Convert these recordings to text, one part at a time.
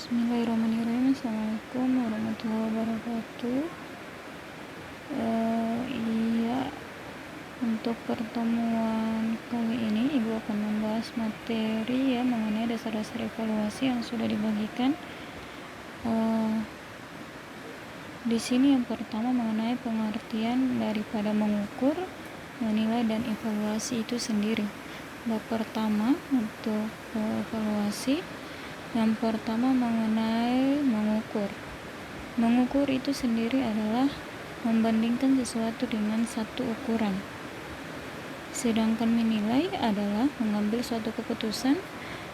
Bismillahirrahmanirrahim. Assalamualaikum warahmatullahi wabarakatuh. Iya, untuk pertemuan kali ini Ibu akan membahas materi mengenai dasar-dasar evaluasi yang sudah dibagikan. Di sini yang pertama mengenai pengertian daripada mengukur, menilai, dan evaluasi itu sendiri. Bab pertama untuk evaluasi. Yang pertama mengenai mengukur. Mengukur itu sendiri adalah membandingkan sesuatu dengan satu ukuran. Sedangkan menilai adalah mengambil suatu keputusan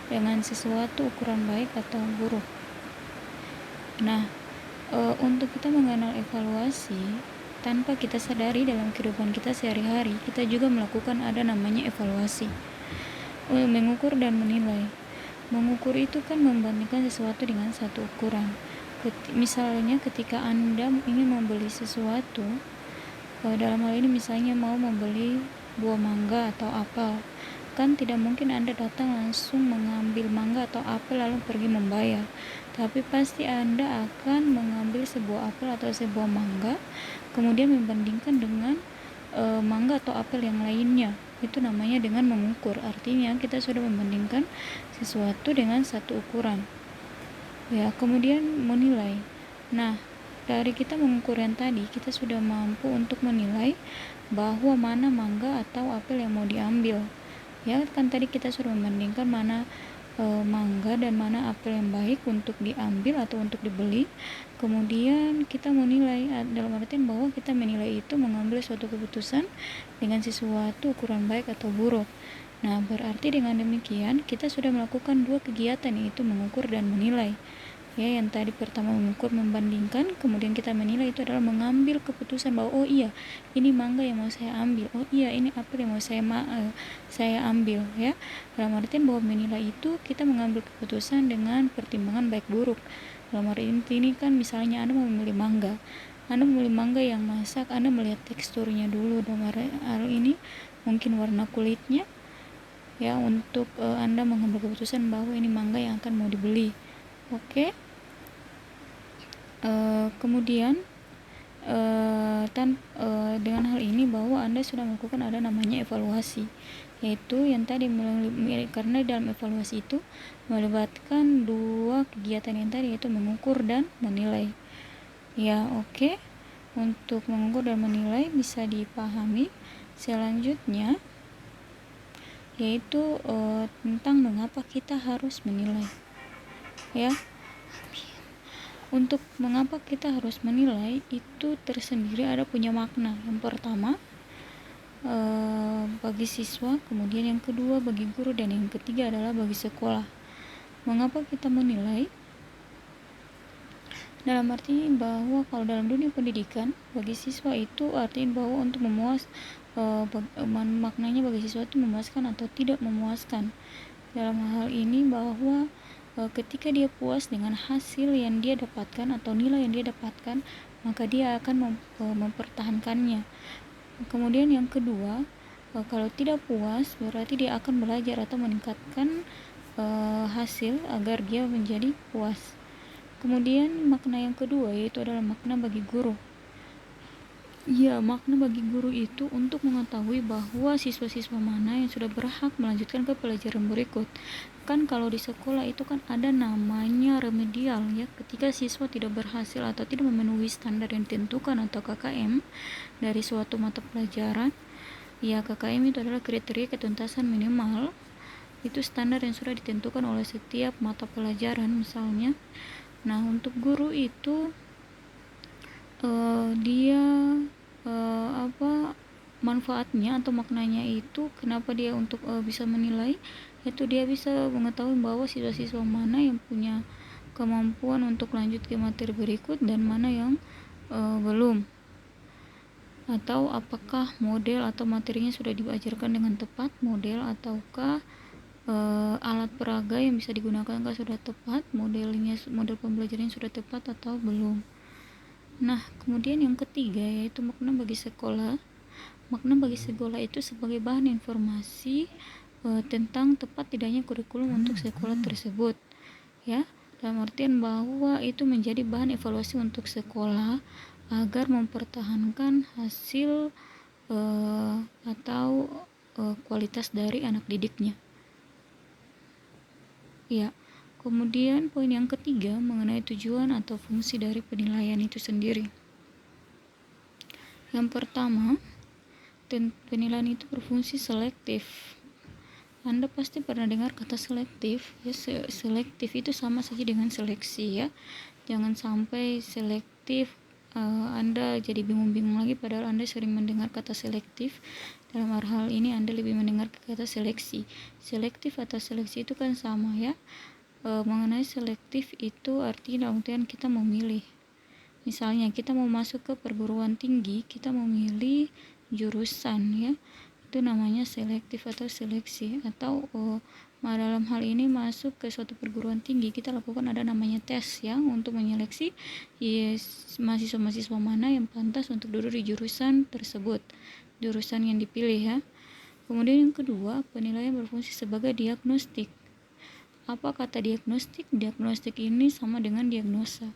dengan sesuatu ukuran baik atau buruk. Nah, untuk kita mengenal evaluasi, tanpa kita sadari dalam kehidupan kita sehari-hari, kita juga melakukan ada namanya evaluasi. Mengukur dan menilai. Mengukur itu kan membandingkan sesuatu dengan satu ukuran. Misalnya ketika Anda ingin membeli sesuatu, dalam hal ini misalnya mau membeli buah mangga atau apel, kan tidak mungkin Anda datang langsung mengambil mangga atau apel lalu pergi membayar, tapi pasti Anda akan mengambil sebuah apel atau sebuah mangga, kemudian membandingkan dengan mangga atau apel yang lainnya. Itu namanya dengan mengukur. Artinya kita sudah membandingkan sesuatu dengan satu ukuran. Ya, kemudian menilai. Nah, dari kita mengukur yang tadi, kita sudah mampu untuk menilai bahwa mana mangga atau apel yang mau diambil. Ya, kan tadi kita sudah membandingkan mana mangga dan mana apel yang baik untuk diambil atau untuk dibeli. Kemudian kita menilai, dalam artian bahwa kita menilai itu mengambil suatu keputusan dengan sesuatu ukuran baik atau buruk. Nah, berarti dengan demikian kita sudah melakukan dua kegiatan, yaitu mengukur dan menilai. Ya, yang tadi pertama mengukur, membandingkan, kemudian kita menilai itu adalah mengambil keputusan bahwa oh iya, ini mangga yang mau saya ambil, oh iya, ini apel yang mau saya ambil. Ya, dalam artian bahwa menilai itu kita mengambil keputusan dengan pertimbangan baik buruk. Dalam arti ini kan misalnya Anda mau memilih mangga, Anda memilih mangga yang masak, Anda melihat teksturnya dulu. Dalam hal ini mungkin warna kulitnya, ya, untuk Anda mengambil keputusan bahwa ini mangga yang akan mau dibeli. Oke. Kemudian dengan hal ini bahwa Anda sudah melakukan ada namanya evaluasi, yaitu yang tadi karena dalam evaluasi itu melibatkan dua kegiatan yang tadi, yaitu mengukur dan menilai. Ya, oke. Untuk mengukur dan menilai bisa dipahami. Selanjutnya yaitu tentang mengapa kita harus menilai. Ya, untuk mengapa kita harus menilai itu tersendiri ada punya makna. Yang pertama bagi siswa, kemudian yang kedua bagi guru, dan yang ketiga adalah bagi sekolah. Mengapa kita menilai? Dalam arti bahwa kalau dalam dunia pendidikan, bagi siswa itu artinya bahwa untuk maknanya bagi siswa itu memuaskan atau tidak memuaskan. Dalam hal ini bahwa ketika dia puas dengan hasil yang dia dapatkan atau nilai yang dia dapatkan, maka dia akan mempertahankannya. Kemudian yang kedua, kalau tidak puas berarti dia akan belajar atau meningkatkan hasil agar dia menjadi puas. Kemudian makna yang kedua yaitu adalah makna bagi guru. Ya, makna bagi guru itu untuk mengetahui bahwa siswa-siswa mana yang sudah berhak melanjutkan ke pelajaran berikut. Kan kalau di sekolah itu kan ada namanya remedial, ya, ketika siswa tidak berhasil atau tidak memenuhi standar yang ditentukan atau KKM dari suatu mata pelajaran. Ya, KKM itu adalah kriteria ketuntasan minimal. Itu standar yang sudah ditentukan oleh setiap mata pelajaran misalnya. Nah, untuk guru itu dia manfaatnya atau maknanya itu kenapa dia untuk bisa menilai, yaitu dia bisa mengetahui bahwa siswa-siswa mana yang punya kemampuan untuk lanjut ke materi berikut dan mana yang belum, atau apakah model atau materinya sudah diajarkan dengan tepat, model ataukah alat peraga yang bisa digunakan sudah tepat, model pembelajarannya sudah tepat atau belum. Nah, kemudian yang ketiga yaitu makna bagi sekolah. Makna bagi sekolah itu sebagai bahan informasi tentang tepat tidaknya kurikulum untuk sekolah tersebut. Ya, dalam artian bahwa itu menjadi bahan evaluasi untuk sekolah agar mempertahankan hasil atau kualitas dari anak didiknya. Ya, kemudian poin yang ketiga mengenai tujuan atau fungsi dari penilaian itu sendiri. Yang pertama, penilaian itu berfungsi selektif. Anda pasti pernah dengar kata selektif, ya. Selektif itu sama saja dengan seleksi, ya. Jangan sampai selektif Anda jadi bingung-bingung lagi padahal Anda sering mendengar kata selektif. Dalam hal ini Anda lebih mendengar kata seleksi. Selektif atau seleksi itu kan sama, ya. Mengenai selektif itu artinya dalam artian kita memilih. Misalnya kita mau masuk ke perguruan tinggi, kita memilih jurusan, ya. Itu namanya selektif atau seleksi. Atau dalam hal ini masuk ke suatu perguruan tinggi, kita lakukan ada namanya tes, ya, untuk menyeleksi mahasiswa-mahasiswa mana yang pantas untuk duduk di jurusan tersebut, jurusan yang dipilih, ya. Kemudian yang kedua, penilaian berfungsi sebagai diagnostik. Apa kata diagnostik? Diagnostik ini sama dengan diagnosa.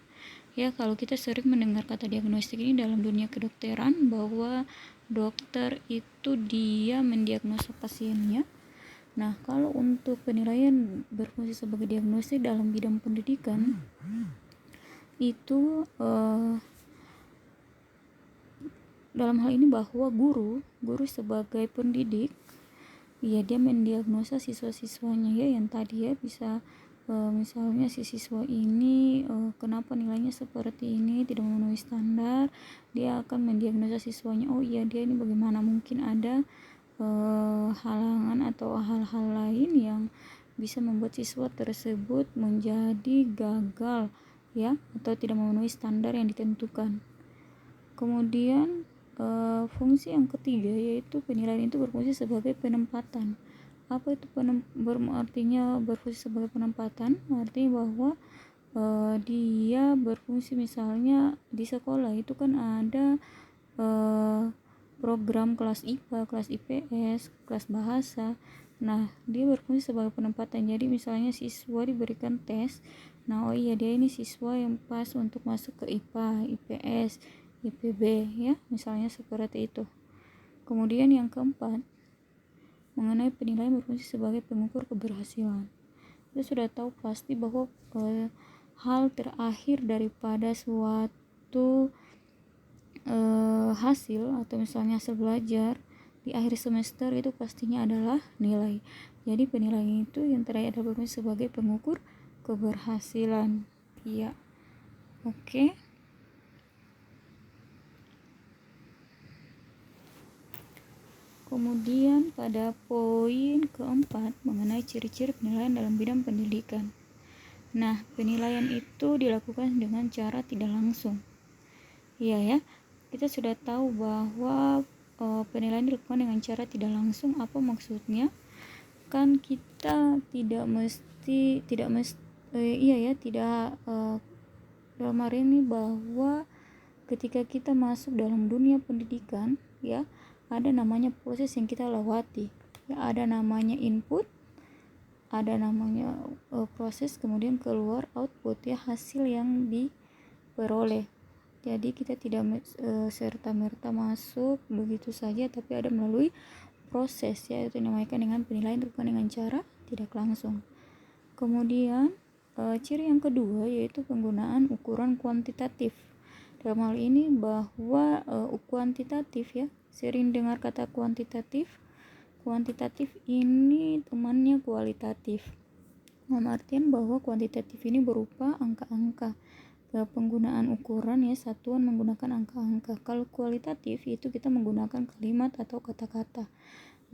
Ya, kalau kita sering mendengar kata diagnostik ini dalam dunia kedokteran, bahwa dokter itu dia mendiagnosa pasiennya. Nah, kalau untuk penilaian berfungsi sebagai diagnostik dalam bidang pendidikan, itu dalam hal ini bahwa guru sebagai pendidik, ya, dia mendiagnosa siswa-siswanya, ya, yang tadi, ya, bisa misalnya si siswa ini kenapa nilainya seperti ini, tidak memenuhi standar, dia akan mendiagnosa siswanya, oh iya dia ini bagaimana, mungkin ada halangan atau hal-hal lain yang bisa membuat siswa tersebut menjadi gagal, ya, atau tidak memenuhi standar yang ditentukan. Kemudian fungsi yang ketiga yaitu penilaian itu berfungsi sebagai penempatan. Apa itu artinya berfungsi sebagai penempatan? Artinya bahwa dia berfungsi, misalnya di sekolah itu kan ada program kelas IPA, kelas IPS, kelas bahasa. Nah, dia berfungsi sebagai penempatan. Jadi misalnya siswa diberikan tes, nah, oh iya dia ini siswa yang pas untuk masuk ke IPA, IPS, IPB, ya, misalnya seperti itu. Kemudian yang keempat, mengenai penilaian berfungsi sebagai pengukur keberhasilan. Kita sudah tahu pasti bahwa hal terakhir daripada suatu hasil atau misalnya hasil belajar di akhir semester itu pastinya adalah nilai. Jadi penilaian itu yang terakhir adalah berfungsi sebagai pengukur keberhasilan. Iya. Oke. Kemudian pada poin keempat mengenai ciri-ciri penilaian dalam bidang pendidikan. Nah, penilaian itu dilakukan dengan cara tidak langsung. Iya, ya. Kita sudah tahu bahwa penilaian dilakukan dengan cara tidak langsung. Apa maksudnya? Kan kita tidak dalam hari ini bahwa ketika kita masuk dalam dunia pendidikan, ya, ada namanya proses yang kita lewati, ya, ada namanya input, ada namanya proses, kemudian keluar output, ya, hasil yang diperoleh. Jadi kita tidak serta-merta masuk begitu saja, tapi ada melalui proses, ya, itu dinamakan dengan penilaian bukan dengan cara tidak langsung. Kemudian ciri yang kedua yaitu penggunaan ukuran kuantitatif. Dalam hal ini bahwa kuantitatif, ya, sering dengar kata kuantitatif. Kuantitatif ini temannya kualitatif. Dalam artian bahwa kuantitatif ini berupa angka-angka. Penggunaan ukuran, ya, satuan menggunakan angka-angka. Kalau kualitatif itu kita menggunakan kalimat atau kata-kata.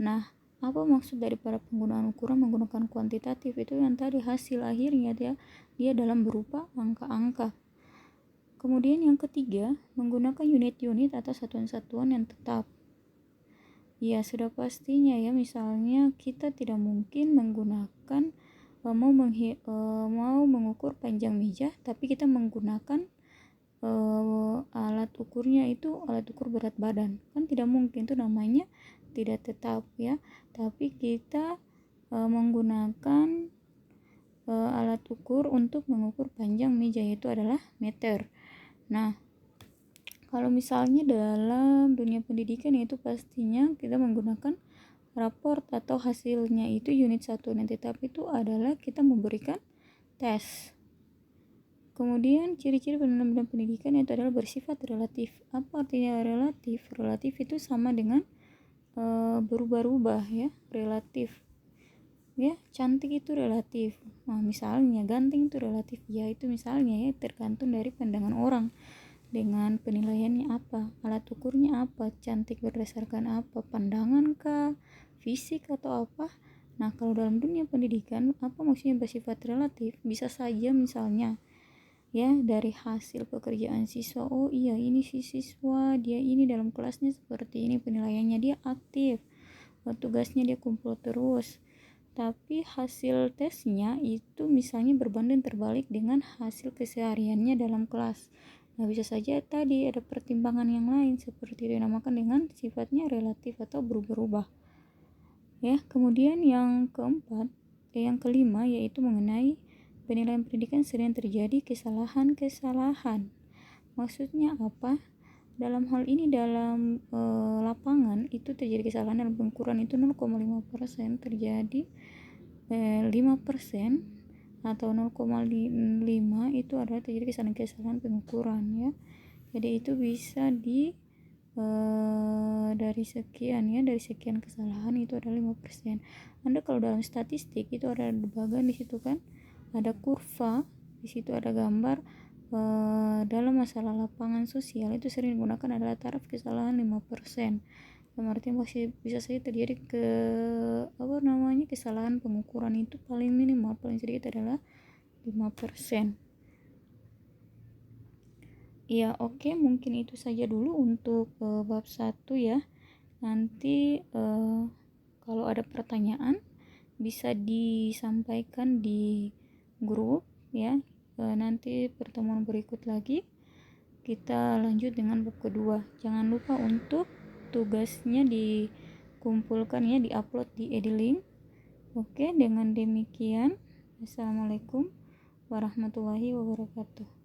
Nah, apa maksud daripada penggunaan ukuran menggunakan kuantitatif? Itu yang tadi hasil akhirnya dia dalam berupa angka-angka. Kemudian yang ketiga, menggunakan unit-unit atau satuan-satuan yang tetap. Ya, sudah pastinya, ya, misalnya kita tidak mungkin menggunakan mau mengukur panjang meja tapi kita menggunakan alat ukurnya itu alat ukur berat badan, kan tidak mungkin, itu namanya tidak tetap, ya. Tapi kita menggunakan alat ukur untuk mengukur panjang meja, yaitu adalah meter. Nah, kalau misalnya dalam dunia pendidikan, itu pastinya kita menggunakan raport atau hasilnya itu unit 1 nanti, tapi itu adalah kita memberikan tes. Kemudian ciri-ciri benda-benda pendidikan itu adalah bersifat relatif. Apa artinya relatif? Relatif itu sama dengan berubah-ubah ya, relatif. Ya, cantik itu relatif. Nah, misalnya ganteng itu relatif. Ya, itu misalnya ya, tergantung dari pandangan orang. Dengan penilaiannya apa? Alat ukurnya apa? Cantik berdasarkan apa? Pandangan kah? Fisik atau apa? Nah, kalau dalam dunia pendidikan, apa maksudnya bersifat relatif? Bisa saja misalnya ya dari hasil pekerjaan siswa, oh iya ini si siswa dia ini dalam kelasnya seperti ini, penilaiannya dia aktif, tugasnya dia kumpul terus, tapi hasil tesnya itu misalnya berbanding terbalik dengan hasil kesehariannya dalam kelas. Nah, bisa saja tadi ada pertimbangan yang lain seperti dinamakan dengan sifatnya relatif atau berubah-ubah ya. Kemudian yang kelima yaitu mengenai penilaian pendidikan sering terjadi kesalahan-kesalahan. Maksudnya apa? Dalam hal ini dalam lapangan itu terjadi kesalahan dalam pengukuran itu 0,5%, terjadi 5% atau 0,5 itu adalah terjadi kesalahan-kesalahan pengukuran ya. Jadi itu bisa dari sekian kesalahan itu adalah 5%. Anda kalau dalam statistik itu ada bagian di situ kan, ada kurva, di situ ada gambar dalam masalah lapangan sosial itu sering digunakan adalah taraf kesalahan 5%. Artinya masih bisa saja terjadi kesalahan pengukuran itu paling minimal, paling sedikit adalah 5%. Ya, oke, mungkin itu saja dulu untuk bab 1 ya. Nanti kalau ada pertanyaan bisa disampaikan di grup ya. Nanti pertemuan berikut lagi kita lanjut dengan bab kedua. Jangan lupa untuk tugasnya dikumpulkan ya, diupload di Edilink. Oke, dengan demikian, assalamualaikum warahmatullahi wabarakatuh.